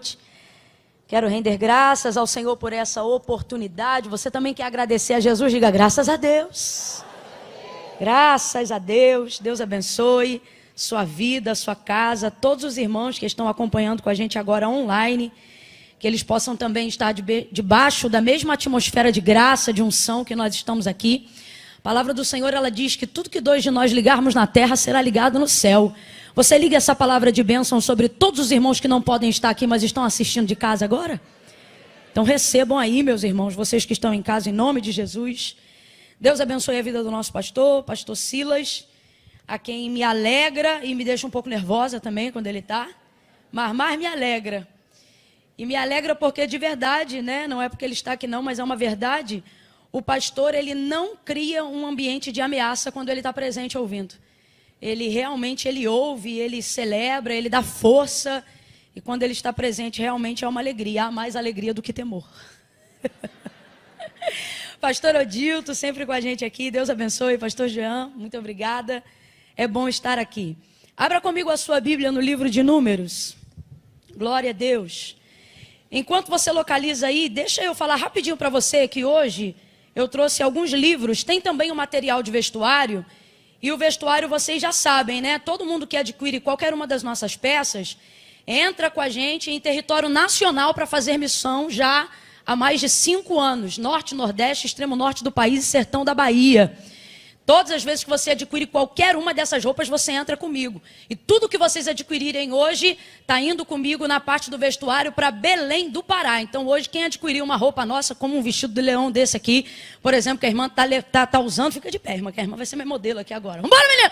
noite. Quero render graças ao Senhor por essa oportunidade. Você também quer agradecer a Jesus? Diga graças a Deus. Graças a Deus. Deus abençoe sua vida, sua casa, todos os irmãos que estão acompanhando com a gente agora online. Que eles possam também estar debaixo da mesma atmosfera de graça, de unção que nós estamos aqui. A palavra do Senhor, ela diz que tudo que dois de nós ligarmos na terra será ligado no céu. Você liga essa palavra de bênção sobre todos os irmãos que não podem estar aqui, mas estão assistindo de casa agora? Então recebam aí, meus irmãos, vocês que estão em casa, em nome de Jesus. Deus abençoe a vida do nosso pastor Silas, a quem me alegra e me deixa um pouco nervosa também quando ele está, mas mais me alegra. E me alegra porque de verdade, né? Não é porque ele está aqui não, mas é uma verdade. O pastor, ele não cria um ambiente de ameaça quando ele está presente ouvindo. Ele realmente, ele ouve, ele celebra, ele dá força. E quando ele está presente, realmente é uma alegria. Há mais alegria do que temor. Pastor Odilto, sempre com a gente aqui. Deus abençoe. Pastor Jean, muito obrigada. É bom estar aqui. Abra comigo a sua Bíblia no livro de Números. Glória a Deus. Enquanto você localiza aí, deixa eu falar rapidinho para você que hoje eu trouxe alguns livros. Tem também o material de vestuário. E o vestuário vocês já sabem, né? Todo mundo que adquire qualquer uma das nossas peças, entra com a gente em território nacional para fazer missão já há mais de 5 anos. Norte, Nordeste, extremo norte do país e sertão da Bahia. Todas as vezes que você adquire qualquer uma dessas roupas, você entra comigo. E tudo que vocês adquirirem hoje, está indo comigo na parte do vestuário para Belém do Pará. Então hoje, quem adquirir uma roupa nossa, como um vestido de leão desse aqui, por exemplo, que a irmã tá usando, fica de pé, irmã, que a irmã vai ser minha modelo aqui agora. Vambora, menina!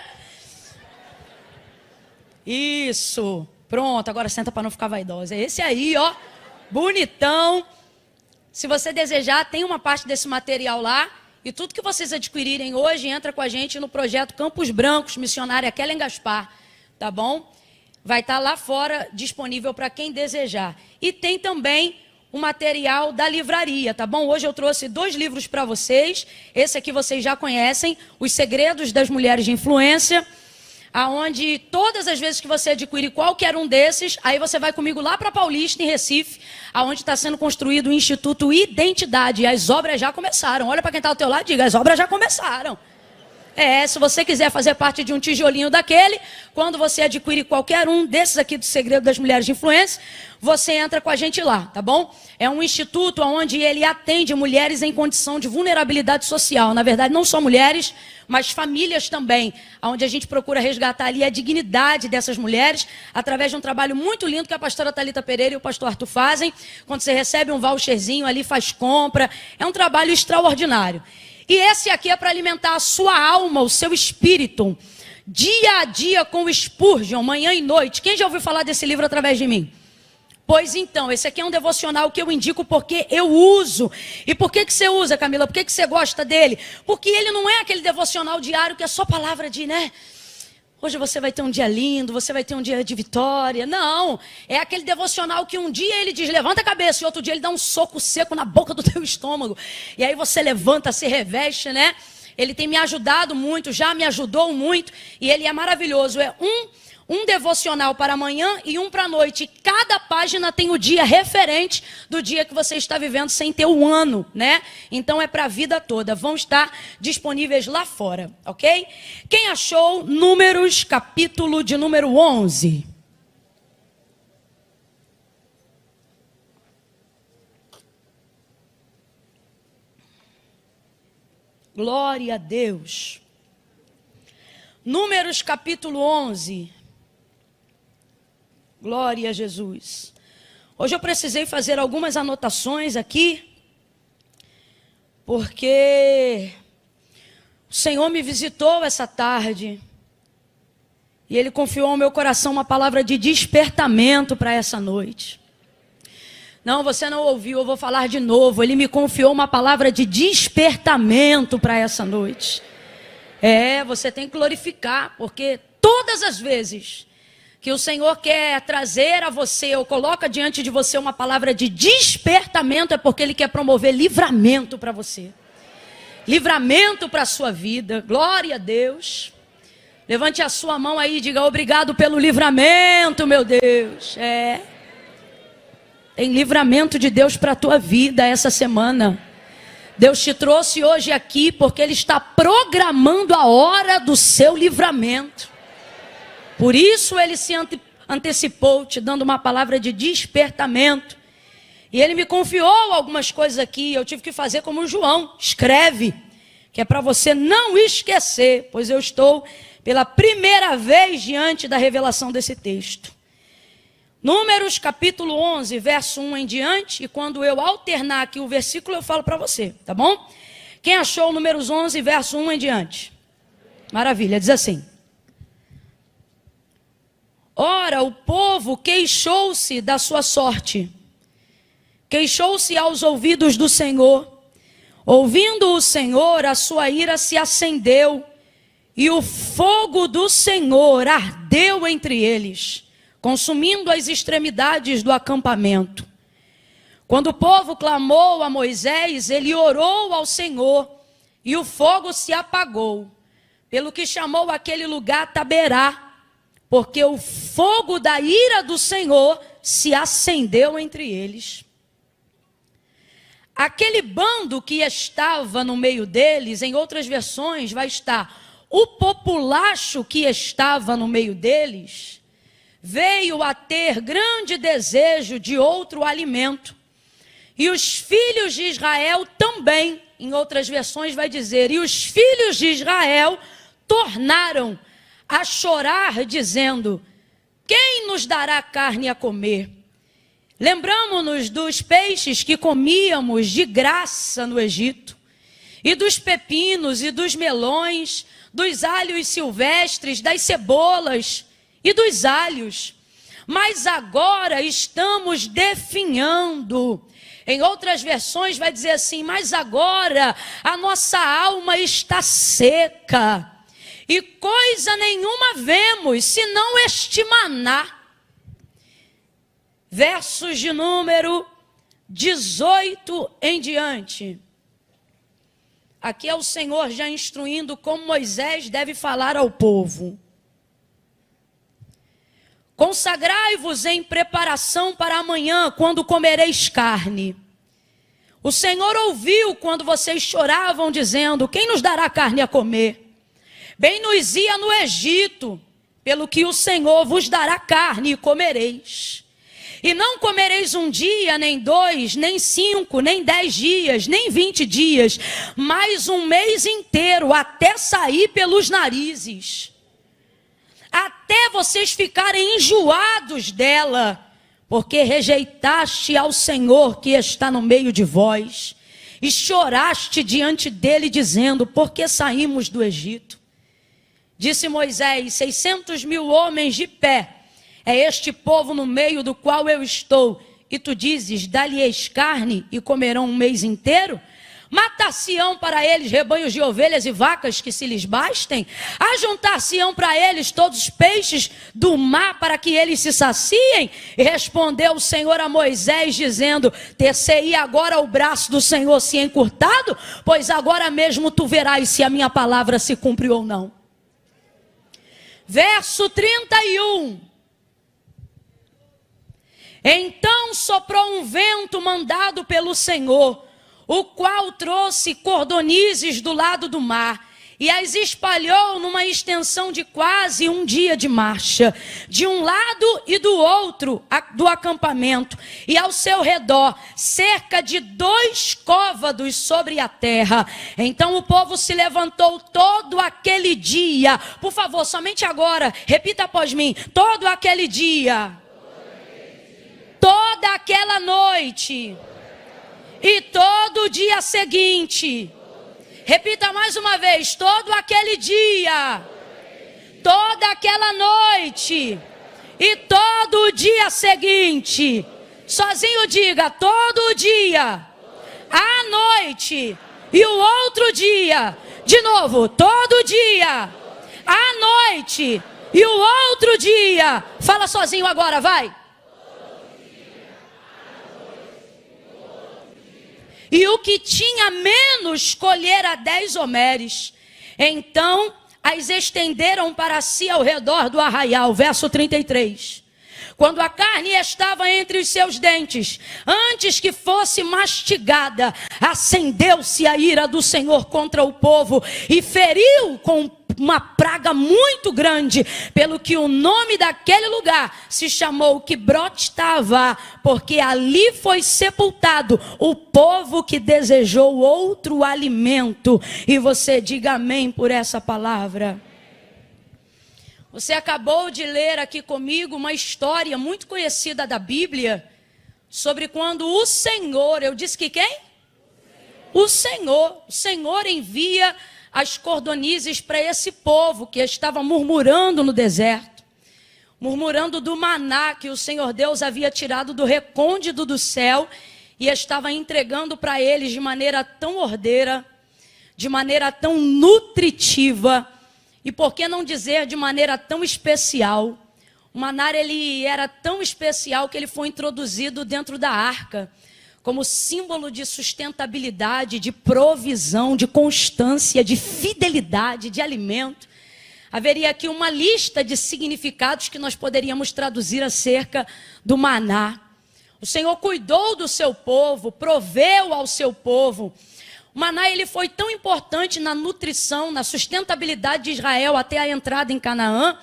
Isso! Pronto, agora senta para não ficar vaidosa. Esse aí, ó, bonitão. Se você desejar, tem uma parte desse material lá. E tudo que vocês adquirirem hoje, entra com a gente no projeto Campos Brancos, missionária Kellen Gaspar, tá bom? Vai estar lá fora disponível para quem desejar. E tem também o material da livraria, tá bom? Hoje eu trouxe 2 livros para vocês. Esse aqui vocês já conhecem, Os Segredos das Mulheres de Influência, aonde todas as vezes que você adquirir qualquer um desses, aí você vai comigo lá para Paulista, em Recife, aonde está sendo construído o Instituto Identidade. E as obras já começaram. Olha para quem está ao teu lado e diga, as obras já começaram. Se você quiser fazer parte de um tijolinho daquele, quando você adquire qualquer um desses aqui do Segredo das Mulheres de Influência, você entra com a gente lá, tá bom? É um instituto onde ele atende mulheres em condição de vulnerabilidade social. Na verdade, não só mulheres, mas famílias também, onde a gente procura resgatar ali a dignidade dessas mulheres, através de um trabalho muito lindo que a pastora Thalita Pereira e o pastor Arthur fazem. Quando você recebe um voucherzinho ali, faz compra. É um trabalho extraordinário. E esse aqui é para alimentar a sua alma, o seu espírito, dia a dia com o Spurgeon, manhã e noite. Quem já ouviu falar desse livro através de mim? Pois então, esse aqui é um devocional que eu indico porque eu uso. E por que você usa, Camila? Por que você gosta dele? Porque ele não é aquele devocional diário que é só palavra de, né? Hoje você vai ter um dia lindo, você vai ter um dia de vitória. Não, é aquele devocional que um dia ele diz, levanta a cabeça, e outro dia ele dá um soco seco na boca do teu estômago. E aí você levanta, se reveste, né? Ele tem me ajudado muito, já me ajudou muito, e ele é maravilhoso. É um devocional para amanhã e um para a noite. Cada página tem o dia referente do dia que você está vivendo sem ter o ano, né? Então é para a vida toda. Vão estar disponíveis lá fora, ok? Quem achou Números, capítulo de número 11? Glória a Deus. Números, capítulo 11. Glória a Jesus. Hoje eu precisei fazer algumas anotações aqui, porque o Senhor me visitou essa tarde e Ele confiou ao meu coração uma palavra de despertamento para essa noite. Não, você não ouviu, eu vou falar de novo. Ele me confiou uma palavra de despertamento para essa noite. Você tem que glorificar, porque todas as vezes que o Senhor quer trazer a você, ou coloca diante de você uma palavra de despertamento, é porque Ele quer promover livramento para você. Livramento para a sua vida. Glória a Deus. Levante a sua mão aí e diga, obrigado pelo livramento, meu Deus. Tem livramento de Deus para a tua vida essa semana. Deus te trouxe hoje aqui porque Ele está programando a hora do seu livramento. Por isso Ele se antecipou, te dando uma palavra de despertamento. E Ele me confiou algumas coisas aqui. Eu tive que fazer como o João, escreve, que é para você não esquecer, pois eu estou pela primeira vez diante da revelação desse texto. Números capítulo 11, verso 1 em diante, e quando eu alternar aqui o versículo, eu falo para você, tá bom? Quem achou Números 11, verso 1 em diante? Maravilha, diz assim. Ora, o povo queixou-se da sua sorte, queixou-se aos ouvidos do Senhor. Ouvindo o Senhor, a sua ira se acendeu, e o fogo do Senhor ardeu entre eles, consumindo as extremidades do acampamento. Quando o povo clamou a Moisés, ele orou ao Senhor, e o fogo se apagou, pelo que chamou aquele lugar Taberá, porque o fogo da ira do Senhor se acendeu entre eles. Aquele bando que estava no meio deles, em outras versões vai estar, o populacho que estava no meio deles, veio a ter grande desejo de outro alimento. E os filhos de Israel também, em outras versões vai dizer, e os filhos de Israel tornaram a chorar, dizendo, quem nos dará carne a comer? Lembramos-nos dos peixes que comíamos de graça no Egito, e dos pepinos e dos melões, dos alhos silvestres, das cebolas e dos alhos. Mas agora estamos definhando. Em outras versões vai dizer assim, mas agora a nossa alma está seca, e coisa nenhuma vemos, senão este maná. Versos de número 18 em diante. Aqui é o Senhor já instruindo como Moisés deve falar ao povo. Consagrai-vos em preparação para amanhã, quando comereis carne. O Senhor ouviu quando vocês choravam, dizendo, quem nos dará carne a comer? Bem nos ia no Egito, pelo que o Senhor vos dará carne e comereis. E não comereis um dia, nem 2, nem 5, nem 10 dias, nem 20 dias, mas um mês inteiro, até sair pelos narizes. Até vocês ficarem enjoados dela, porque rejeitaste ao Senhor que está no meio de vós, e choraste diante dele, dizendo, por que saímos do Egito? Disse Moisés, 600.000 homens de pé, é este povo no meio do qual eu estou, e tu dizes, dá-lhes carne e comerão um mês inteiro? Matar-se-ão para eles rebanhos de ovelhas e vacas que se lhes bastem? Ajuntar-se-ão para eles todos os peixes do mar para que eles se saciem? E respondeu o Senhor a Moisés, dizendo, ter-se-ia agora o braço do Senhor se encurtado? Pois agora mesmo tu verás se a minha palavra se cumpriu ou não. Verso 31. Então soprou um vento mandado pelo Senhor, o qual trouxe cordonizes do lado do mar, e as espalhou numa extensão de quase um dia de marcha, de um lado e do outro do acampamento, e ao seu redor, cerca de 2 côvados sobre a terra. Então o povo se levantou todo aquele dia, por favor, somente agora, repita após mim, todo aquele dia, toda aquela noite e todo o dia seguinte. Repita mais uma vez, todo aquele dia, toda aquela noite e todo o dia seguinte. Sozinho diga, todo o dia, a noite e o outro dia. De novo, todo dia, a noite e o outro dia. Fala sozinho agora, vai. E o que tinha menos colhera 10 homeres. Então as estenderam para si ao redor do arraial. Verso 33. Quando a carne estava entre os seus dentes, antes que fosse mastigada, acendeu-se a ira do Senhor contra o povo e feriu com uma praga muito grande, pelo que o nome daquele lugar se chamou Quibrote-Tavá, porque ali foi sepultado o povo que desejou outro alimento. E você diga amém por essa palavra. Você acabou de ler aqui comigo uma história muito conhecida da Bíblia, sobre quando o Senhor, eu disse que quem? O Senhor envia as cordonizes para esse povo que estava murmurando no deserto, murmurando do maná que o Senhor Deus havia tirado do recôndito do céu e estava entregando para eles de maneira tão ordeira, de maneira tão nutritiva, e por que não dizer de maneira tão especial. O maná, ele era tão especial que ele foi introduzido dentro da arca, como símbolo de sustentabilidade, de provisão, de constância, de fidelidade, de alimento. Haveria aqui uma lista de significados que nós poderíamos traduzir acerca do maná. O Senhor cuidou do seu povo, proveu ao seu povo. O maná, ele foi tão importante na nutrição, na sustentabilidade de Israel até a entrada em Canaã,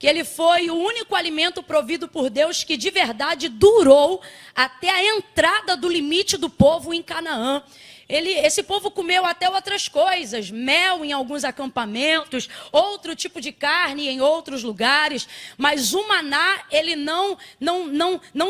que ele foi o único alimento provido por Deus que de verdade durou até a entrada do limite do povo em Canaã. Esse povo comeu até outras coisas, mel em alguns acampamentos, outro tipo de carne em outros lugares, mas o maná, ele não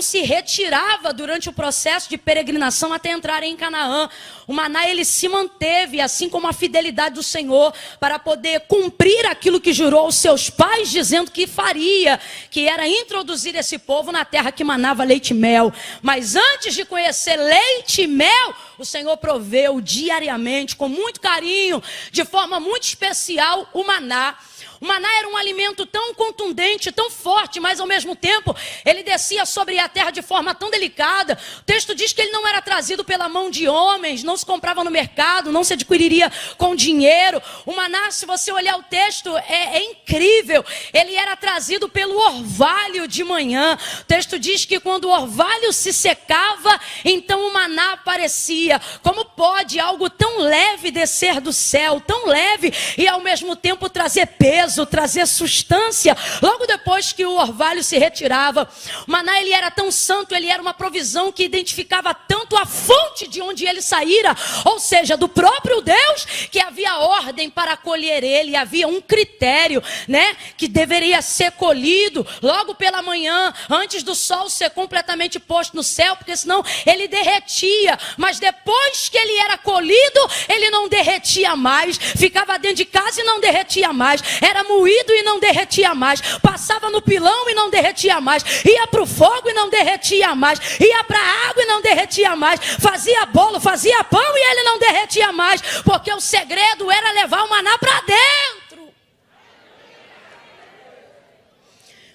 se retirava durante o processo de peregrinação até entrar em Canaã. O maná, ele se manteve, assim como a fidelidade do Senhor, para poder cumprir aquilo que jurou aos seus pais, dizendo que faria, que era introduzir esse povo na terra que manava leite e mel. Mas antes de conhecer leite e mel, o Senhor proveu diariamente, com muito carinho, de forma muito especial, o maná. O maná era um alimento tão contundente, tão forte, mas ao mesmo tempo ele descia sobre a terra de forma tão delicada. O texto diz que ele não era trazido pela mão de homens, não se comprava no mercado, não se adquiriria com dinheiro. O maná, se você olhar o texto, é incrível. Ele era trazido pelo orvalho de manhã. O texto diz que quando o orvalho se secava, então o maná aparecia. Como pode algo tão leve descer do céu, tão leve, e ao mesmo tempo trazer peso, trazer substância, logo depois que o orvalho se retirava? O maná, ele era tão santo, ele era uma provisão que identificava tanto a fonte de onde ele saíra, ou seja, do próprio Deus, que havia ordem para colher ele, havia um critério, né, que deveria ser colhido logo pela manhã, antes do sol ser completamente posto no céu, porque senão ele derretia. Mas depois que ele era colhido, ele não derretia mais, ficava dentro de casa e não derretia mais, era moído e não derretia mais, passava no pilão e não derretia mais, ia para o fogo e não derretia mais, ia para a água e não derretia mais, fazia bolo, fazia pão e ele não derretia mais, porque o segredo era levar o maná para dentro.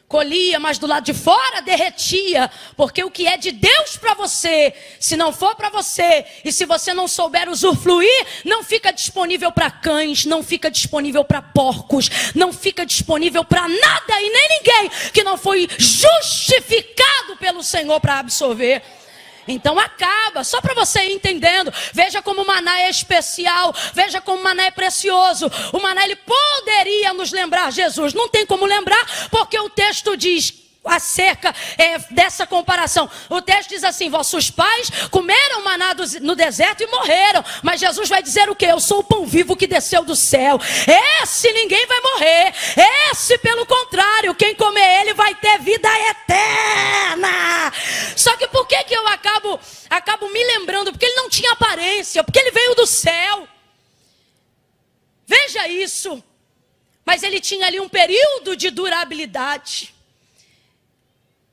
Colhia, mas do lado de fora derretia, porque o que é de Deus para você, se não for para você, e se você não souber usufruir, não fica disponível para cães, não fica disponível para porcos, não fica disponível para nada e nem ninguém que não foi justificado pelo Senhor para absorver. Então acaba, só para você ir entendendo. Veja como o maná é especial, veja como o maná é precioso. O maná, ele poderia nos lembrar Jesus, não tem como lembrar, porque o texto diz acerca dessa comparação. O texto diz assim: vossos pais comeram maná no deserto e morreram, mas Jesus vai dizer o quê? Eu sou o pão vivo que desceu do céu. Esse ninguém vai morrer, esse pelo contrário, quem comer ele vai ter vida eterna. Só que por que eu acabo me lembrando? Porque ele não tinha aparência, porque ele veio do céu. Veja isso. Mas ele tinha ali um período de durabilidade.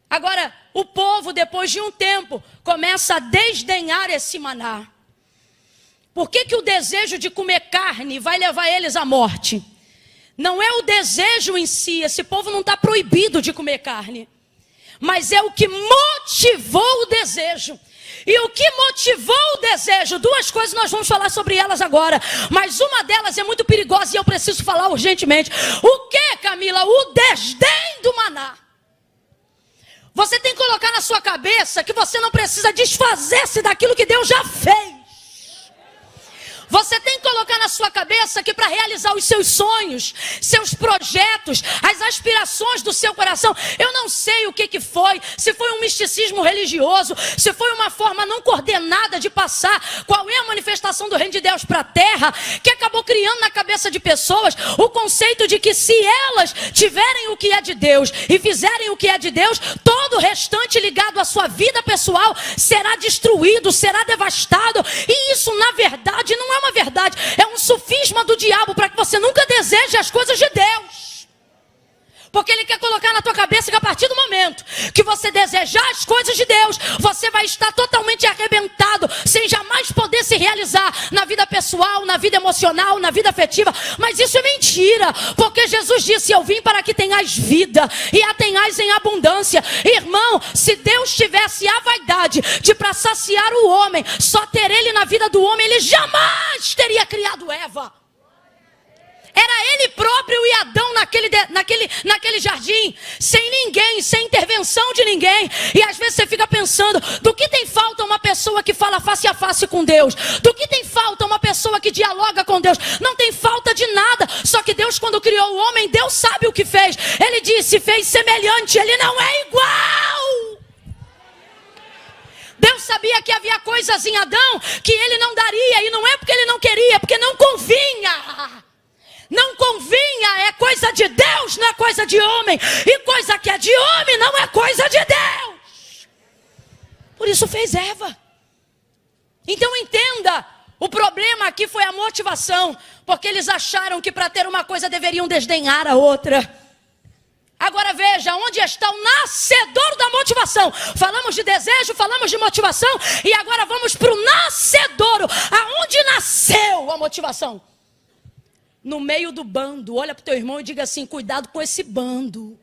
Agora, o povo, depois de um tempo, começa a desdenhar esse maná. Por que o desejo de comer carne vai levar eles à morte? Não é o desejo em si, esse povo não está proibido de comer carne. Mas é o que motivou o desejo. E o que motivou o desejo? Duas coisas nós vamos falar sobre elas agora. Mas uma delas é muito perigosa e eu preciso falar urgentemente. O que, Camila? O desdém do maná. Você tem que colocar na sua cabeça que você não precisa desfazer-se daquilo que Deus já fez. Você tem que colocar na sua cabeça que para realizar os seus sonhos, seus projetos, as aspirações do seu coração, eu não sei o que foi, se foi um misticismo religioso, se foi uma forma não coordenada de passar qual é a manifestação do reino de Deus para a terra, que acabou criando na cabeça de pessoas o conceito de que se elas tiverem o que é de Deus e fizerem o que é de Deus, todo o restante ligado à sua vida pessoal será destruído, será devastado. E isso na verdade não é uma verdade, é um sofisma do diabo para que você nunca deseje as coisas de Deus. Porque ele quer colocar na tua cabeça que a partir do momento que você desejar as coisas de Deus, você vai estar totalmente arrebentado, sem jamais poder se realizar na vida pessoal, na vida emocional, na vida afetiva. Mas isso é mentira, porque Jesus disse: eu vim para que tenhais vida e a tenhais em abundância. Irmão, se Deus tivesse a vaidade de para saciar o homem, só ter ele na vida do homem, ele jamais teria criado Eva. Era ele próprio e Adão naquele jardim, sem ninguém, sem intervenção de ninguém. E às vezes você fica pensando, do que tem falta uma pessoa que fala face a face com Deus? Do que tem falta uma pessoa que dialoga com Deus? Não tem falta de nada. Só que Deus, quando criou o homem, Deus sabe o que fez. Ele disse, fez semelhante, ele não é igual. Deus sabia que havia coisas em Adão que ele não daria, e não é porque ele não queria, é porque não convinha. Não convinha, é coisa de Deus, não é coisa de homem. E coisa que é de homem não é coisa de Deus. Por isso fez Eva. Então entenda, o problema aqui foi a motivação. Porque eles acharam que para ter uma coisa deveriam desdenhar a outra. Agora veja, onde está o nascedor da motivação? Falamos de desejo, falamos de motivação. E agora vamos para o nascedouro. Aonde nasceu a motivação? No meio do bando. Olha para o teu irmão e diga assim, cuidado com esse bando.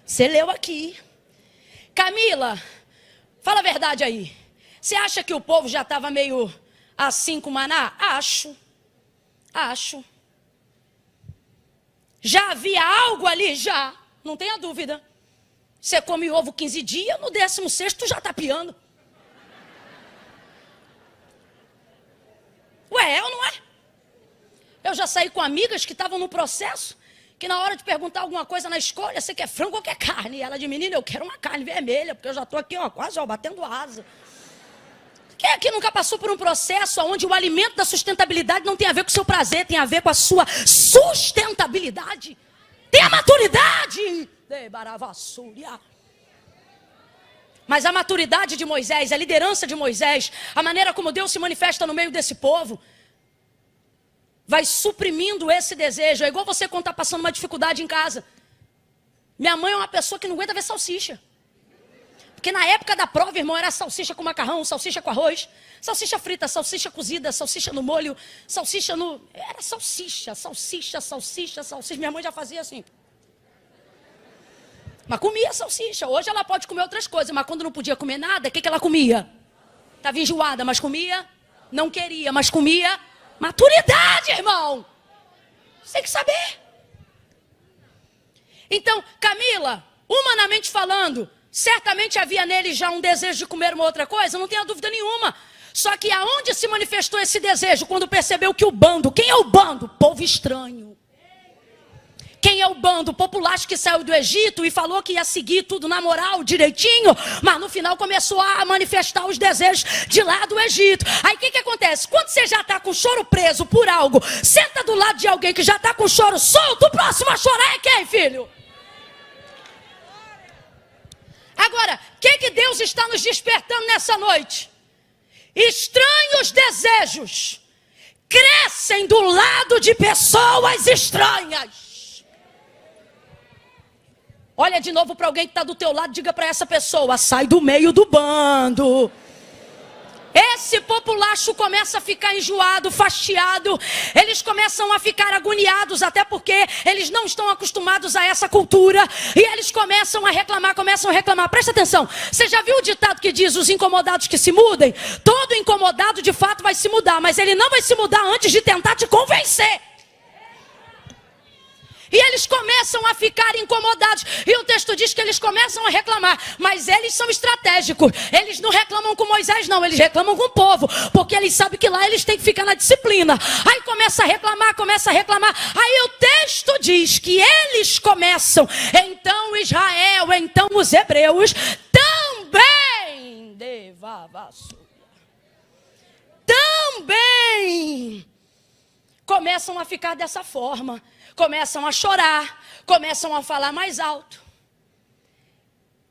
Você leu aqui. Camila, fala a verdade aí. Você acha que o povo já estava meio assim com maná? Acho. Já havia algo ali? Já. Não tenha dúvida. Você come ovo 15 dias, no 16º já está piando. Ué, é ou não é? Eu já saí com amigas que estavam no processo, que na hora de perguntar alguma coisa na escolha, você quer frango ou quer carne? E ela de menina, eu quero uma carne vermelha, porque eu já estou aqui, ó, quase, ó, batendo asa. Quem aqui nunca passou por um processo onde o alimento da sustentabilidade não tem a ver com o seu prazer, tem a ver com a sua sustentabilidade? Tem a maturidade. Mas a maturidade de Moisés, a liderança de Moisés, a maneira como Deus se manifesta no meio desse povo, vai suprimindo esse desejo. É igual você quando está passando uma dificuldade em casa. Minha mãe é uma pessoa que não aguenta ver salsicha. Porque na época da prova, irmão, era salsicha com macarrão, salsicha com arroz, salsicha frita, salsicha cozida, salsicha no molho, salsicha no... Era salsicha. Minha mãe já fazia assim. Mas comia salsicha. Hoje ela pode comer outras coisas, mas quando não podia comer nada, o que ela comia? Estava enjoada, mas comia. Não queria, mas comia. Maturidade, irmão. Você tem que saber. Então, Camila, humanamente falando, certamente havia nele já um desejo de comer uma outra coisa, não tenha dúvida nenhuma. Só que aonde se manifestou esse desejo? Quando percebeu que o bando, quem é o bando? Povo estranho. Quem é o bando? O populacho que saiu do Egito e falou que ia seguir tudo na moral, direitinho, mas no final começou a manifestar os desejos de lá do Egito. Aí o que acontece? Quando você já está com o choro preso por algo, senta do lado de alguém que já está com o choro solto, o próximo a chorar é quem, filho? Agora, o que Deus está nos despertando nessa noite? Estranhos desejos crescem do lado de pessoas estranhas. Olha de novo para alguém que está do teu lado, diga para essa pessoa, sai do meio do bando. Esse populacho começa a ficar enjoado, fastiado, eles começam a ficar agoniados, até porque eles não estão acostumados a essa cultura, e eles começam a reclamar. Presta atenção, você já viu o ditado que diz, os incomodados que se mudem? Todo incomodado de fato vai se mudar, mas ele não vai se mudar antes de tentar te convencer. E eles começam a ficar incomodados. E o texto diz que eles começam a reclamar. Mas eles são estratégicos. Eles não reclamam com Moisés, não. Eles reclamam com o povo. Porque eles sabem que lá eles têm que ficar na disciplina. Aí começa a reclamar, Aí o texto diz que eles começam. Então Israel, então os hebreus também começam a ficar dessa forma. Começam a chorar, começam a falar mais alto.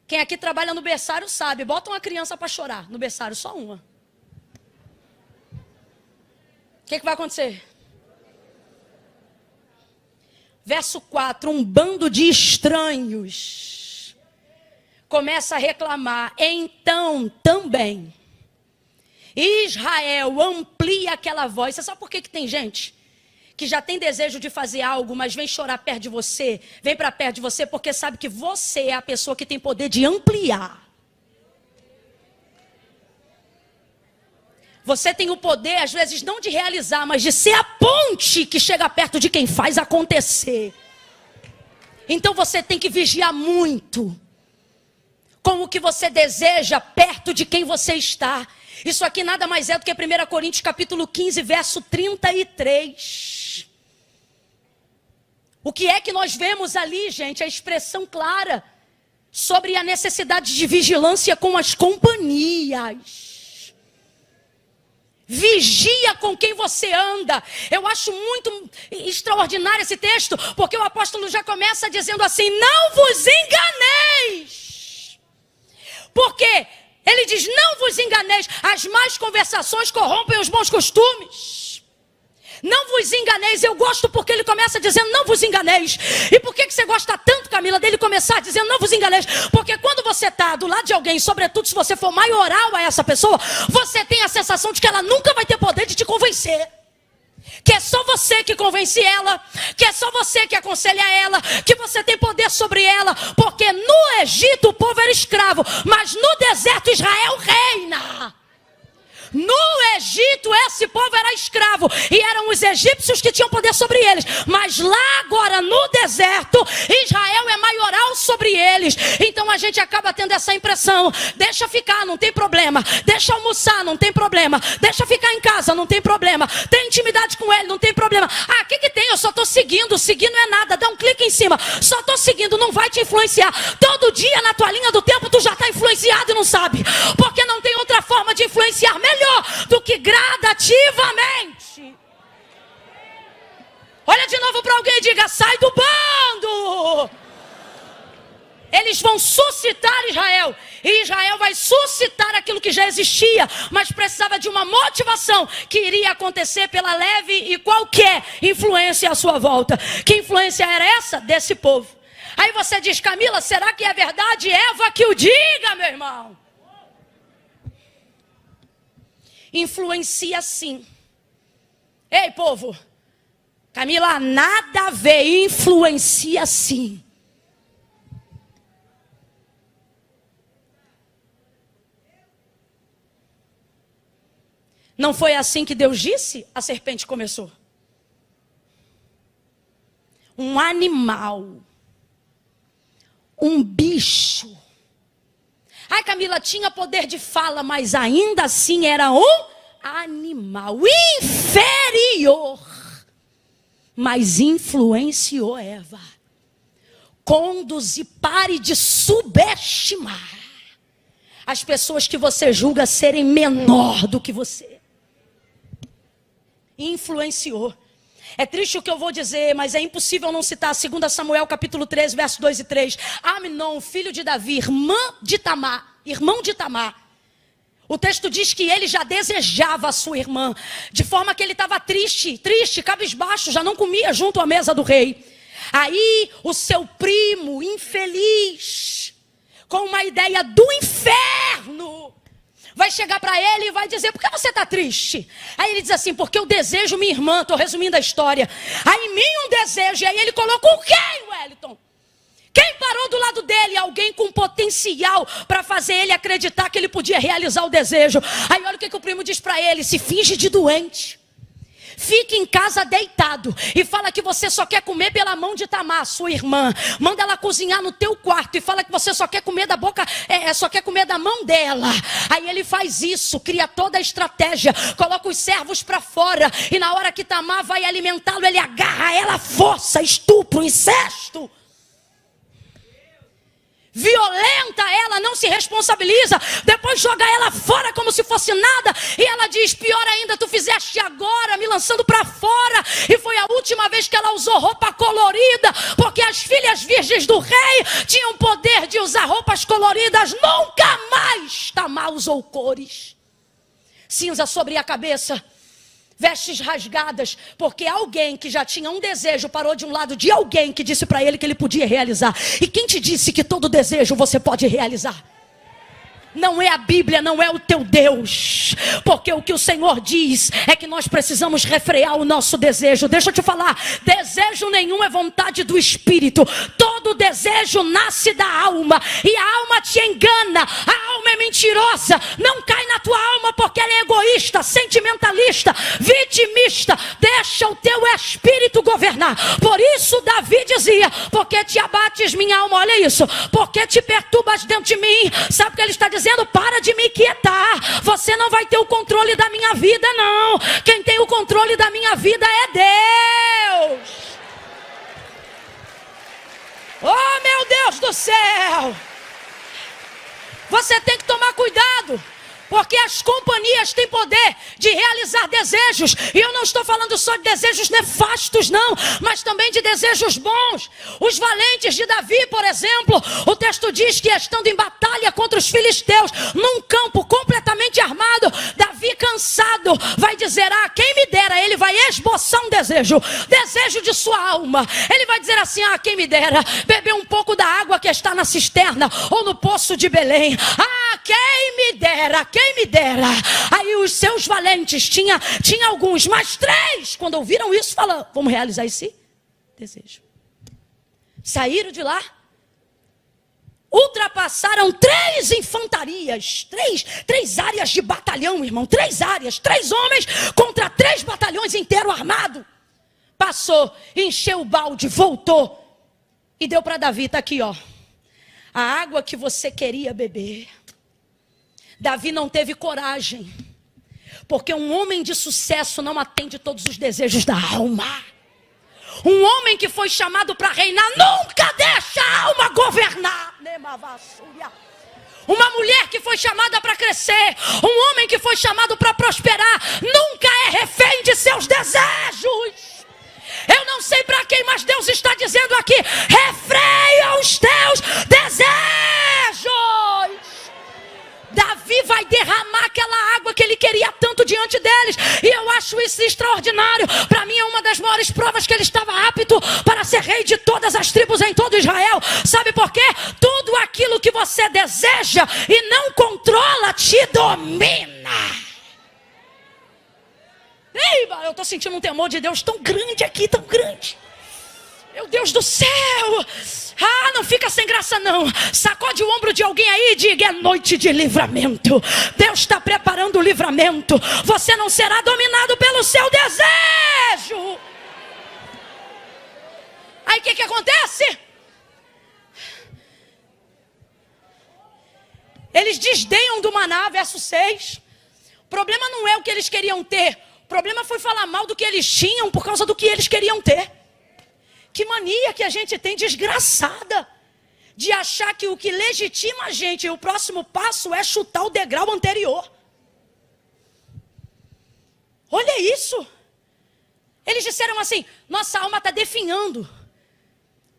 Quem aqui trabalha no berçário sabe, bota uma criança para chorar no berçário, só uma. O que vai acontecer? Verso 4, um bando de estranhos começa a reclamar. Então também Israel amplia aquela voz. Você sabe por que tem gente que já tem desejo de fazer algo, mas vem chorar perto de você, vem para perto de você, porque sabe que você é a pessoa que tem poder de ampliar. Você tem o poder, às vezes, não de realizar, mas de ser a ponte que chega perto de quem faz acontecer. Então você tem que vigiar muito com o que você deseja perto de quem você está. Isso aqui nada mais é do que 1 Coríntios capítulo 15, verso 33. O que é que nós vemos ali, gente? A expressão clara sobre a necessidade de vigilância com as companhias. Vigia com quem você anda. Eu acho muito extraordinário esse texto, porque o apóstolo já começa dizendo assim: não vos enganeis. Porque ele diz: não vos enganeis, as más conversações corrompem os bons costumes. Não vos enganeis. Eu gosto porque ele começa dizendo: não vos enganeis. E por que você gosta tanto, Camila, dele começar dizendo: não vos enganeis? Porque quando você está do lado de alguém, sobretudo se você for maioral a essa pessoa, você tem a sensação de que ela nunca vai ter poder de te convencer. Que é só você que convence ela, que é só você que aconselha ela, que você tem poder sobre ela. Porque no Egito o povo era escravo, mas no deserto Israel reina. No Egito esse povo era escravo e eram os egípcios que tinham poder sobre eles. Mas lá agora no deserto Israel é maioral sobre eles. Então a gente acaba tendo essa impressão: deixa ficar, não tem problema. Deixa almoçar, não tem problema. Deixa ficar em casa, não tem problema. Tem intimidade com ele, não tem problema. Ah, o que tem? Eu só estou seguindo. Seguir não é nada, dá um clique em cima. Só estou seguindo, não vai te influenciar. Todo dia na tua linha do tempo tu já está influenciado e não sabe. Porque não tem outra forma de influenciar melhor do que gradativamente. Olha de novo para alguém e diga: sai do bando. Eles vão suscitar Israel, e Israel vai suscitar aquilo que já existia, mas precisava de uma motivação que iria acontecer pela leve e qualquer influência à sua volta. Que influência era essa? Desse povo. Aí você diz: Camila, será que é verdade? Eva que o diga, meu irmão. Influencia sim. Ei, povo, Camila, nada a ver. Influencia sim. Não foi assim que Deus disse? A serpente começou. Um animal, um bicho. Ai, Camila, tinha poder de fala, mas ainda assim era um animal inferior. Mas influenciou Eva. Conduze, pare de subestimar as pessoas que você julga serem menor do que você. Influenciou. É triste o que eu vou dizer, mas é impossível não citar 2 Samuel capítulo 13, versos 2 e 3. Amnon, filho de Davi, irmão de Tamar. O texto diz que ele já desejava a sua irmã, de forma que ele estava triste, cabisbaixo, já não comia junto à mesa do rei. Aí o seu primo, infeliz, com uma ideia do inferno, vai chegar para ele e vai dizer: por que você está triste? Aí ele diz assim: porque eu desejo minha irmã. Estou resumindo a história. Aí em mim um desejo. E aí ele colocou quem, Wellington? Quem parou do lado dele? Alguém com potencial para fazer ele acreditar que ele podia realizar o desejo. Aí olha o que o primo diz para ele: se finge de doente. fique em casa deitado e fala que você só quer comer pela mão de Tamar, sua irmã. Manda ela cozinhar no teu quarto e fala que você só quer comer da boca, só quer comer da mão dela. Aí ele faz isso, cria toda a estratégia, coloca os servos para fora e na hora que Tamar vai alimentá-lo, ele agarra ela à força, estupro, incesto. Violenta ela, não se responsabiliza, depois joga ela fora como se fosse nada, e ela diz, pior ainda, tu fizeste agora, me lançando para fora, e foi a última vez que ela usou roupa colorida, porque as filhas virgens do rei tinham poder de usar roupas coloridas, nunca mais Tamar usou cores, cinza sobre a cabeça, vestes rasgadas, porque alguém que já tinha um desejo parou de um lado de alguém que disse para ele que ele podia realizar. E quem te disse que todo desejo você pode realizar? Não é a Bíblia, não é o teu Deus, porque o que o Senhor diz é que nós precisamos refrear o nosso desejo. Deixa eu te falar, desejo nenhum é vontade do Espírito, todo desejo nasce da alma, e a alma te engana, a alma é mentirosa, não cai na tua alma porque ela é egoísta, sentimentalista, vitimista, deixa o teu espírito governar. Por isso Davi dizia, porque te abates minha alma, olha isso, porque te perturbas dentro de mim, sabe o que ele está dizendo? Para de me quietar, você não vai ter o controle da minha vida não, quem tem o controle da minha vida é Deus. Oh meu Deus do céu, você tem que tomar cuidado, porque as companhias têm poder de realizar desejos. E eu não estou falando só de desejos nefastos não, mas também de desejos bons. Os valentes de Davi, por exemplo, o texto diz que estando em batalha contra os filisteus, num campo completamente armado, Davi cansado vai dizer, quem me dera, ele vai esboçar um desejo de sua alma. Ele vai dizer assim, quem me dera beber um pouco da água que está na cisterna ou no poço de Belém. Quem me dera, quem me dera. Aí os seus valentes, tinha alguns, mas 3, quando ouviram isso, falaram, vamos realizar esse desejo. Saíram de lá, ultrapassaram 3 infantarias, 3 áreas de batalhão, irmão, 3 áreas, 3 homens contra 3 batalhões inteiros armados. Passou, encheu o balde, voltou e deu para Davi, está aqui ó, a água que você queria beber. Davi não teve coragem, porque um homem de sucesso não atende todos os desejos da alma. Um homem que foi chamado para reinar nunca deixa a alma governar. Uma mulher que foi chamada para crescer, um homem que foi chamado para prosperar, nunca é refém de seus desejos. Eu não sei para quem, mas Deus está dizendo aqui, refreia os teus desejos. Davi vai derramar aquela água que ele queria tanto diante deles, e eu acho isso extraordinário. Para mim é uma das maiores provas que ele estava apto para ser rei de todas as tribos em todo Israel. Sabe por quê? Tudo aquilo que você deseja e não controla te domina. Ei, eu estou sentindo um temor de Deus tão grande aqui, tão grande. Meu Deus do céu. Não fica sem graça não. Sacode o ombro de alguém aí e diga, é noite de livramento. Deus está preparando o livramento. Você não será dominado pelo seu desejo. Aí o que acontece? Eles desdenham do maná, verso 6. O problema não é o que eles queriam ter. O problema foi falar mal do que eles tinham por causa do que eles queriam ter. Que mania que a gente tem desgraçada de achar que o que legitima a gente, o próximo passo é chutar o degrau anterior. Olha isso. Eles disseram assim, nossa alma está definhando.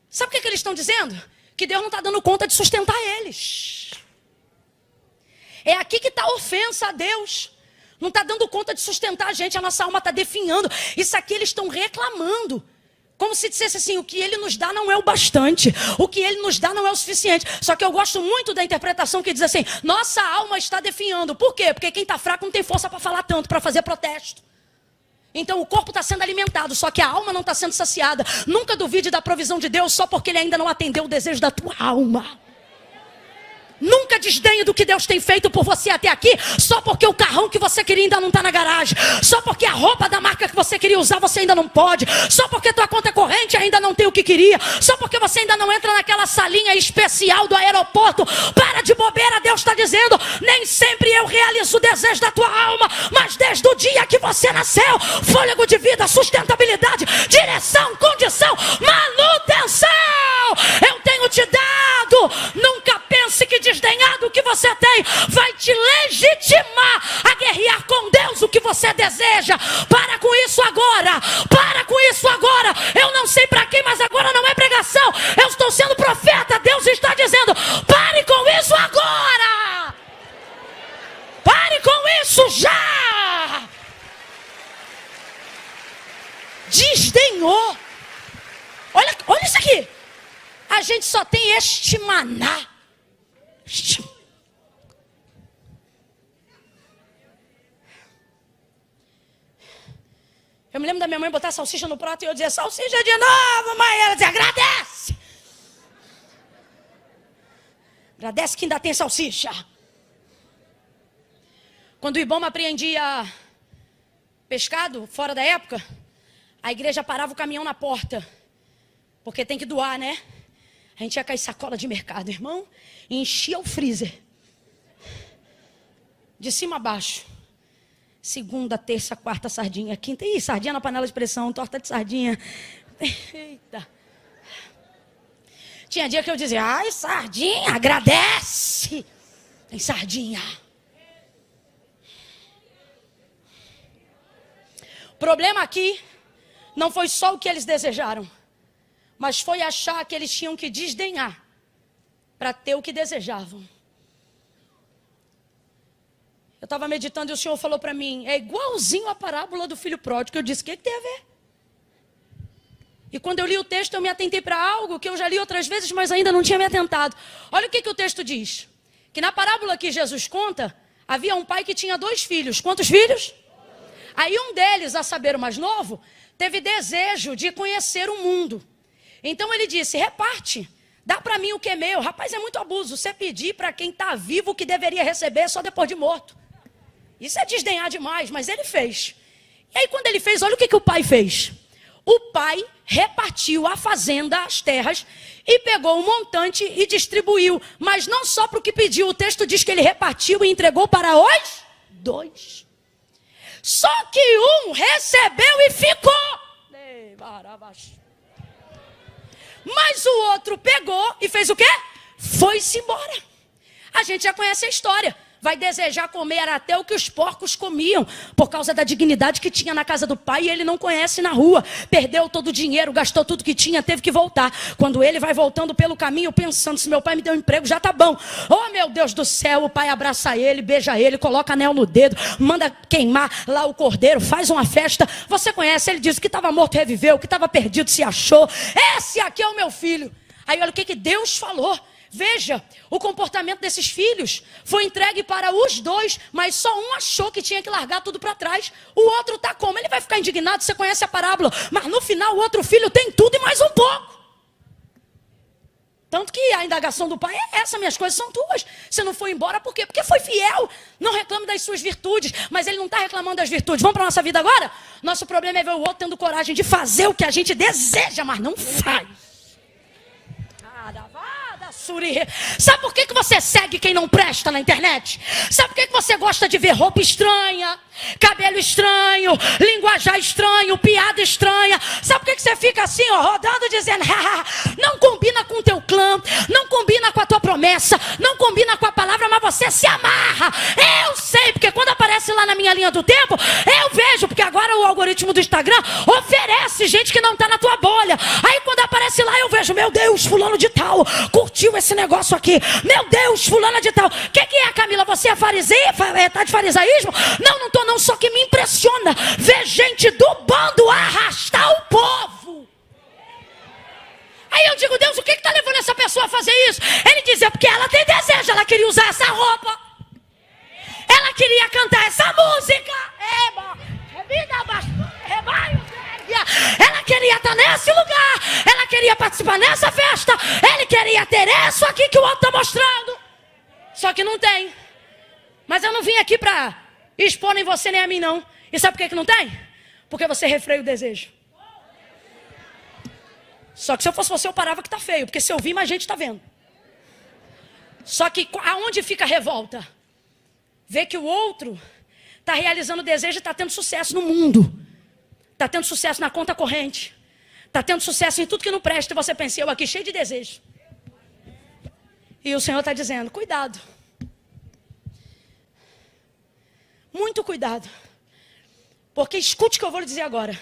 Sabe o que eles estão dizendo? Que Deus não está dando conta de sustentar eles. É aqui que está a ofensa a Deus. Não está dando conta de sustentar a gente, a nossa alma está definhando. Isso aqui eles estão reclamando. Como se dissesse assim, o que ele nos dá não é o bastante. O que ele nos dá não é o suficiente. Só que eu gosto muito da interpretação que diz assim, nossa alma está definhando. Por quê? Porque quem está fraco não tem força para falar tanto, para fazer protesto. Então o corpo está sendo alimentado, só que a alma não está sendo saciada. Nunca duvide da provisão de Deus só porque ele ainda não atendeu o desejo da tua alma. Nunca desdenhe do que Deus tem feito por você até aqui, só porque o carrão que você queria ainda não está na garagem, só porque a roupa da marca que você queria usar você ainda não pode, só porque tua conta corrente ainda não tem o que queria, só porque você ainda não entra naquela salinha especial do aeroporto. Para de bobeira, Deus está dizendo: nem sempre eu realizo o desejo da tua alma, mas desde o dia que você nasceu, fôlego de vida, sustentabilidade, direção, condição, manutenção, eu tenho te dado. Nunca pense que desdenhar do que você tem vai te legitimar a guerrear com Deus o que você deseja. Para com isso agora, para com isso agora. Eu não sei para quem, mas agora não é pregação, eu estou sendo profeta. Deus está dizendo: pare com isso agora, pare com isso já. Desdenhou. Olha isso aqui. A gente só tem este maná. Eu me lembro da minha mãe botar salsicha no prato e eu dizer: salsicha de novo, mãe. Ela dizia: agradece. Agradece que ainda tem salsicha. Quando o Ibama apreendia pescado, fora da época, a igreja parava o caminhão na porta. Porque tem que doar, né? A gente ia com as sacolas de mercado, irmão, e enchia o freezer. De cima a baixo. Segunda, terça, quarta, sardinha. Quinta, sardinha na panela de pressão, torta de sardinha. Eita. Tinha dia que eu dizia: ai, sardinha, agradece. Tem sardinha. O problema aqui não foi só o que eles desejaram, mas foi achar que eles tinham que desdenhar para ter o que desejavam. Eu estava meditando e o Senhor falou para mim: é igualzinho a parábola do filho pródigo. Eu disse: o que tem a ver? E quando eu li o texto, eu me atentei para algo que eu já li outras vezes, mas ainda não tinha me atentado. Olha o que o texto diz. Que na parábola que Jesus conta, havia um pai que tinha 2 filhos. Quantos filhos? Aí um deles, a saber, o mais novo, teve desejo de conhecer o mundo. Então ele disse: reparte, dá para mim o que é meu. Rapaz, é muito abuso você pedir para quem está vivo o que deveria receber só depois de morto. Isso é desdenhar demais, mas ele fez. E aí quando ele fez, olha o que o pai fez. O pai repartiu a fazenda, as terras, e pegou um montante e distribuiu. Mas não só para o que pediu, o texto diz que ele repartiu e entregou para os 2. Só que um recebeu e ficou. Mas o outro pegou e fez o quê? Foi-se embora. A gente já conhece a história. Vai desejar comer até o que os porcos comiam, por causa da dignidade que tinha na casa do pai, e ele não conhece na rua. Perdeu todo o dinheiro, gastou tudo que tinha, teve que voltar. Quando ele vai voltando pelo caminho, pensando: se meu pai me deu um emprego, já tá bom. Oh, meu Deus do céu, o pai abraça ele, beija ele, coloca anel no dedo, manda queimar lá o cordeiro, faz uma festa. Você conhece, ele diz que estava morto, reviveu, que estava perdido, se achou. Esse aqui é o meu filho. Aí olha o que Deus falou. Veja, o comportamento desses filhos foi entregue para os 2, mas só um achou que tinha que largar tudo para trás. O outro está como? Ele vai ficar indignado, você conhece a parábola, mas no final o outro filho tem tudo e mais um pouco. Tanto que a indagação do pai é essa: minhas coisas são tuas. Você não foi embora por quê? Porque foi fiel. Não reclame das suas virtudes, mas ele não está reclamando das virtudes. Vamos para a nossa vida agora? Nosso problema é ver o outro tendo coragem de fazer o que a gente deseja, mas não faz. Sabe por que você segue quem não presta na internet? Sabe por que você gosta de ver roupa estranha, cabelo estranho, linguajar estranho, piada estranha? Sabe por que você fica assim, ó, rodando, dizendo: não combina com o teu clã, não combina com a tua promessa, não combina com a palavra, mas você se amarra. Eu sei, porque quando aparece lá na minha linha do tempo, eu vejo, porque agora o algoritmo do Instagram oferece gente que não está na tua bolha. Aí quando aparece lá, eu vejo: meu Deus, fulano de tal curtiu esse negócio aqui. Meu Deus, fulana de tal. O que é, Camila? Você é fariseia? Tá de farisaísmo? Não tô não, só que me impressiona ver gente do bando arrastar o povo. Aí eu digo: Deus, o que está levando essa pessoa a fazer isso? Ele diz: é porque ela tem desejo, ela queria usar essa roupa, ela queria cantar essa música, ela queria estar nesse lugar, ela queria participar nessa festa, ele queria ter isso aqui que o outro está mostrando. Só que não tem. Mas eu não vim aqui para expor nem você nem a mim, não. E sabe por que não tem? Porque você refreia o desejo. Só que se eu fosse você, eu parava que tá feio. Porque se eu vi, mais gente tá vendo. Só que aonde fica a revolta? Ver que o outro está realizando o desejo e está tendo sucesso no mundo. Está tendo sucesso na conta corrente. Está tendo sucesso em tudo que não presta. E você pensa, eu aqui cheio de desejo. E o Senhor está dizendo, cuidado. Muito cuidado. Porque escute o que eu vou lhe dizer agora.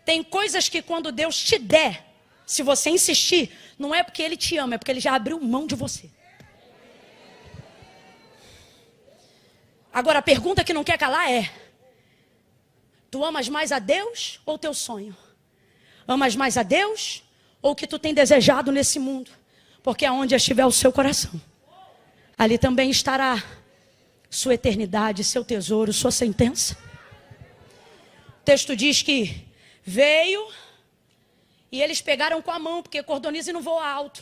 Tem coisas que quando Deus te der, se você insistir, não é porque Ele te ama, é porque Ele já abriu mão de você. Agora a pergunta que não quer calar é: tu amas mais a Deus ou teu sonho? Amas mais a Deus ou o que tu tem desejado nesse mundo? Porque aonde estiver o seu coração, ali também estará sua eternidade, seu tesouro, sua sentença. O texto diz que veio e eles pegaram com a mão, porque cordonize não voa alto.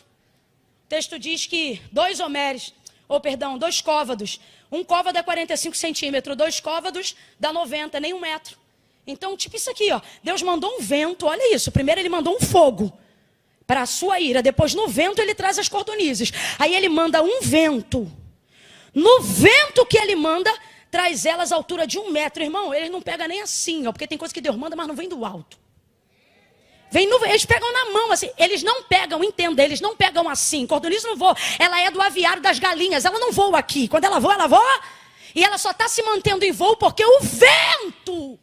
O texto diz que 2 côvados. Um côvado é 45 centímetros, 2 côvados dá 90, nem 1 metro. Então, tipo isso aqui, ó. Deus mandou um vento, olha isso. Primeiro ele mandou um fogo para a sua ira. Depois no vento ele traz as cordonizes. Aí ele manda um vento. No vento que ele manda, traz elas à altura de 1 metro. Irmão, eles não pegam nem assim, ó. Porque tem coisa que Deus manda, mas não vem do alto. Eles pegam na mão, assim. Eles não pegam, entenda, eles não pegam assim. Cordonize não voa. Ela é do aviário das galinhas. Ela não voa aqui. Quando ela voa. E ela só está se mantendo em voo porque o vento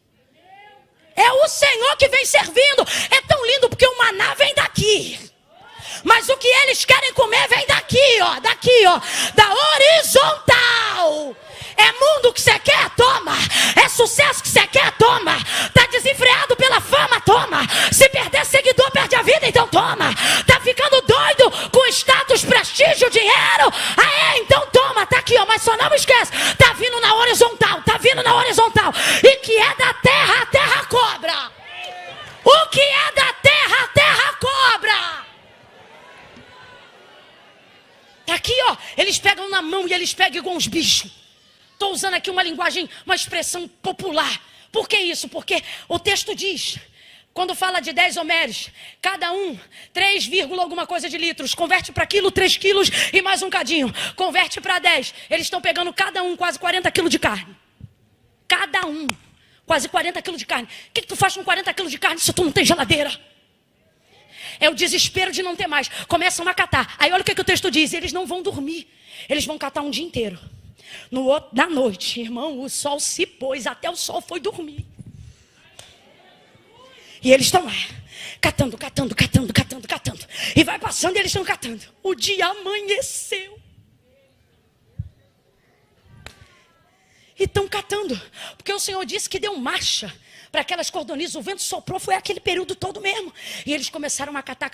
é o Senhor que vem servindo. É tão lindo porque o maná vem daqui. Mas o que eles querem comer vem daqui, ó. Daqui, ó. Da horizontal. É mundo que você quer? Toma. É sucesso que você quer? Toma. Tá desenfreado pela fama? Toma. Se perder seguidor, perde a vida? Então toma. Tá ficando doido com status, prestígio, dinheiro? Ah, é? Então toma. Tá aqui, ó. Mas só não esquece. Tá vindo na horizontal. Tá vindo na horizontal. E que é da terra, a terra cobra. O que é da terra, a terra cobra. Tá aqui, ó. Eles pegam na mão e eles pegam igual uns bichos. Estou usando aqui uma linguagem, uma expressão popular. Por que isso? Porque o texto diz, quando fala de 10 homérios, cada um 3, alguma coisa de litros, converte para quilo, 3 quilos e mais um cadinho. Converte para 10. Eles estão pegando cada um quase 40 quilos de carne. Cada um quase 40 quilos de carne. O que tu faz com 40 quilos de carne se tu não tem geladeira? É o desespero de não ter mais. Começam a catar. Aí olha o que o texto diz. Eles não vão dormir. Eles vão catar um dia inteiro. Na noite, irmão, o sol se pôs. Até o sol foi dormir. E eles estão lá. Catando. E vai passando e eles estão catando. O dia amanheceu. E estão catando. Porque o Senhor disse que deu marcha para aquelas cordonizes, o vento soprou, foi aquele período todo mesmo. E eles começaram a catar.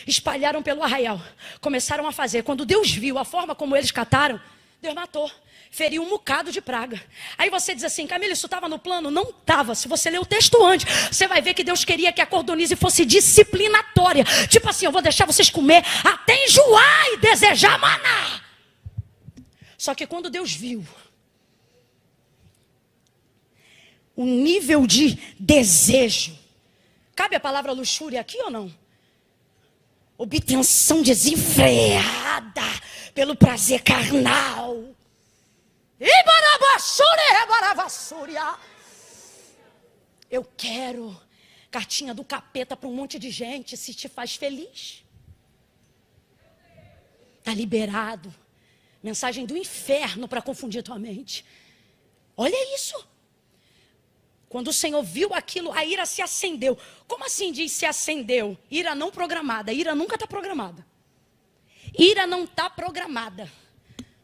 Espalharam pelo arraial. Começaram a fazer. Quando Deus viu a forma como eles cataram, Deus matou. Feriu um bocado de praga. Aí você diz assim, Camila, isso estava no plano? Não estava. Se você ler o texto antes, você vai ver que Deus queria que a cordonize fosse disciplinatória. Tipo assim, eu vou deixar vocês comer até enjoar e desejar maná. Só que quando Deus viu o nível de desejo. Cabe a palavra luxúria aqui ou não? Obtenção desenfreada pelo prazer carnal. Eu quero cartinha do capeta para um monte de gente. Se te faz feliz, está liberado. Mensagem do inferno para confundir tua mente. Olha isso. Quando o Senhor viu aquilo, a ira se acendeu. Como assim diz se acendeu? Ira não programada. Ira nunca está programada. Ira não está programada.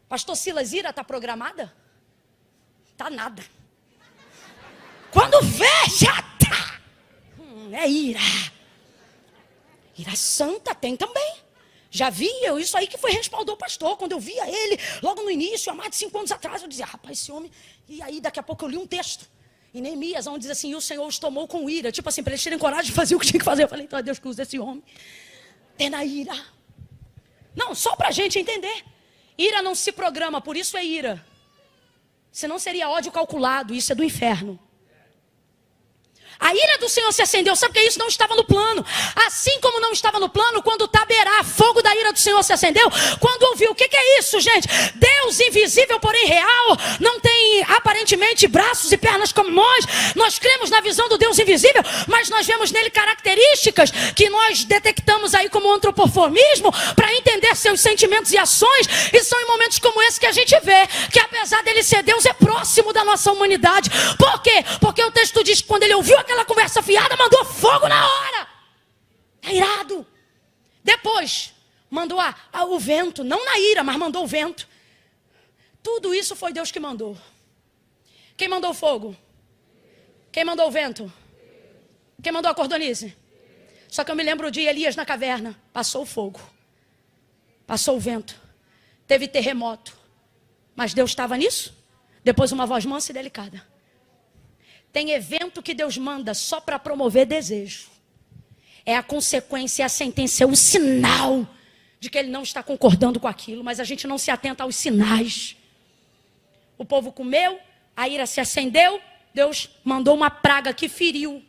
Pastor Silas, ira está programada? Está nada. Quando vê, já está. É ira. Ira santa tem também. Já vi eu, isso aí que foi respaldou o pastor. Quando eu via ele, logo no início, há mais de 5 anos atrás, eu dizia, rapaz, esse homem... E aí daqui a pouco eu li um texto. Em Neemias, onde diz assim, e o Senhor os tomou com ira. Tipo assim, para eles terem coragem de fazer o que tinha que fazer. Eu falei, então é Deus que usa esse homem. Tem na ira. Não, só para a gente entender. Ira não se programa, por isso é ira. Senão seria ódio calculado, isso é do inferno. A ira do Senhor se acendeu, sabe que isso não estava no plano. Assim como não estava no plano, quando o Taberá, fogo da ira do Senhor se acendeu, quando ouviu, o que é isso, gente? Deus invisível, porém real, não tem aparentemente braços e pernas como nós cremos na visão do Deus invisível, mas nós vemos nele características que nós detectamos aí como antropomorfismo, para entender seus sentimentos e ações, e são em momentos como esse que a gente vê, que apesar dele ser Deus, é próximo da nossa humanidade. Por quê? Porque o texto diz que quando ele ouviu aquela conversa fiada, mandou fogo na hora. Tá irado. Depois, mandou o vento, não na ira, mas mandou o vento. Tudo isso foi Deus que mandou. Quem mandou o fogo? Quem mandou o vento? Quem mandou a cordonice? Só que eu me lembro de Elias na caverna. Passou o fogo. Passou o vento. Teve terremoto. Mas Deus estava nisso? Depois uma voz mansa e delicada. Tem evento que Deus manda só para promover desejo. É a consequência, é a sentença, é o sinal de que ele não está concordando com aquilo, mas a gente não se atenta aos sinais. O povo comeu, a ira se acendeu, Deus mandou uma praga que feriu.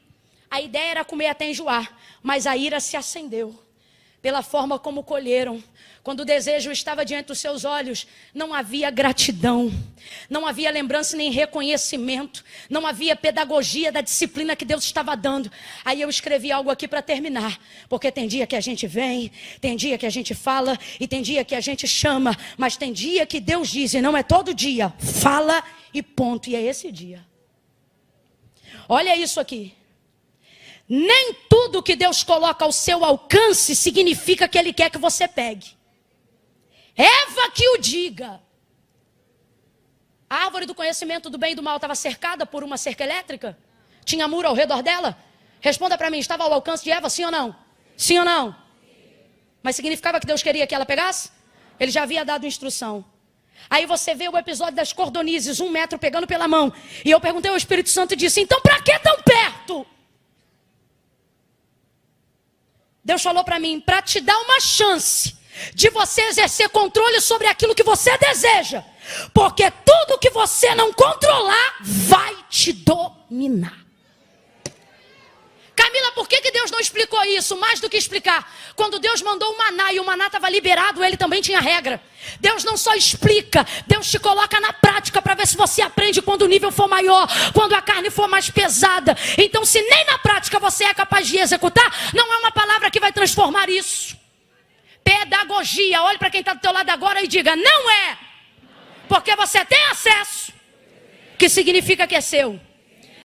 A ideia era comer até enjoar, mas a ira se acendeu. Pela forma como colheram. Quando o desejo estava diante dos seus olhos, não havia gratidão, não havia lembrança nem reconhecimento, não havia pedagogia da disciplina que Deus estava dando. Aí eu escrevi algo aqui para terminar, porque tem dia que a gente vem, tem dia que a gente fala e tem dia que a gente chama, mas tem dia que Deus diz, e não é todo dia, fala e ponto, e é esse dia. Olha isso aqui. Nem tudo que Deus coloca ao seu alcance significa que Ele quer que você pegue. Eva que o diga. A árvore do conhecimento do bem e do mal estava cercada por uma cerca elétrica? Tinha muro ao redor dela? Responda para mim, estava ao alcance de Eva, sim ou não? Sim ou não? Mas significava que Deus queria que ela pegasse? Ele já havia dado instrução. Aí você vê o episódio das cordonizes, 1 metro pegando pela mão. E eu perguntei ao Espírito Santo e disse, então para que tão perto? Deus falou para mim, para te dar uma chance de você exercer controle sobre aquilo que você deseja. Porque tudo que você não controlar vai te dominar. Camila, por que Deus não explicou isso? Mais do que explicar. Quando Deus mandou o maná e o maná estava liberado, ele também tinha regra. Deus não só explica, Deus te coloca na prática para ver se você aprende quando o nível for maior, quando a carne for mais pesada. Então, se nem na prática você é capaz de executar, não é uma palavra que vai transformar isso. Pedagogia. Olhe para quem está do teu lado agora e diga, não é. Porque você tem acesso, que significa que é seu.